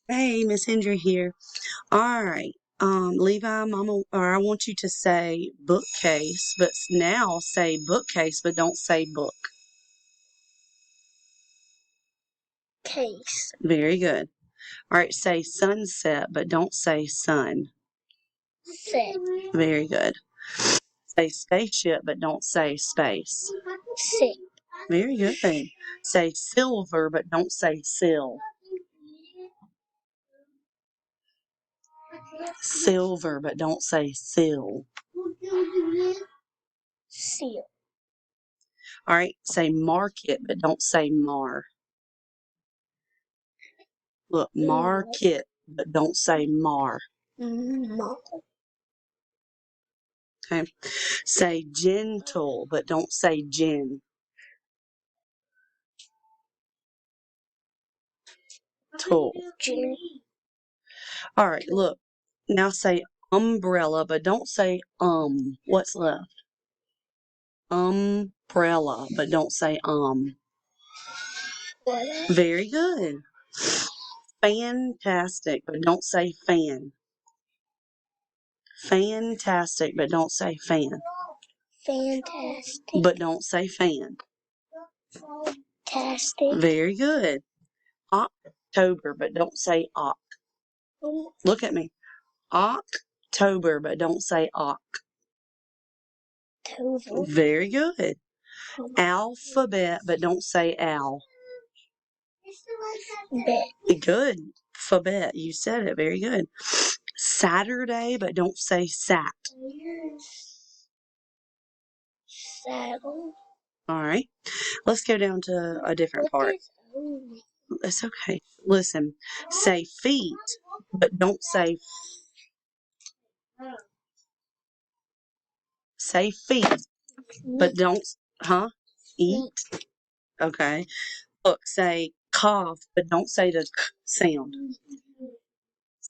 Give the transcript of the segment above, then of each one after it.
Hey, Miss Hendry here. All right. Levi, Mama, or I want you to say bookcase, but now say bookcase, but don't say book. Case. Very good. All right, say sunset, but don't say sun. Set. Very good. Say spaceship, but don't say space. Sit. Very good. Say silver, but don't say sill. Silver, but don't say sill. Seal. All right, say market, but don't say mar. Look, market, but don't say mar. Mar. Okay. Say gentle, but don't say gin. Tool. All right, look. Now say umbrella, but don't say What's left? Umbrella, but don't say Very good. Fantastic, but don't say fan. Fantastic, but don't say fan. Fantastic. But don't say fan. Fantastic. Very good. October, but don't say oc. Look at me. October, but don't say oc. Very good. Alphabet, but don't say owl. Bet. Good. Alphabet. You said it. Very good. Saturday, but don't say sat. Saddle. All right. Let's go down to a different part. It's okay. Listen. Say feet, but don't say. Say feet, but don't. Eat. Okay. Look. Say cough, but don't say the k sound.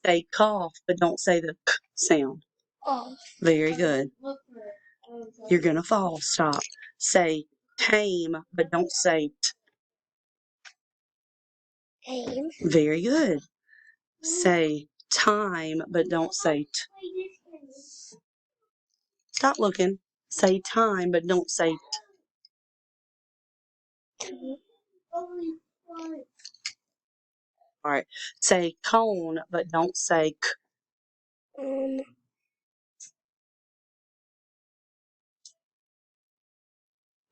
Say cough, but don't say the k sound. Off. Very good. You're going to fall. Stop. Say tame, but don't say t. Aim. Very good. Say time, but don't say t. Stop looking. Say time, but don't say t. All right. Say cone, but don't say k.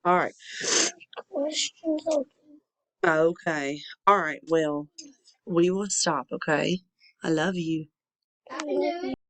All right. Questions open. Okay. All right. Well, we will stop, okay? I love you. I love you.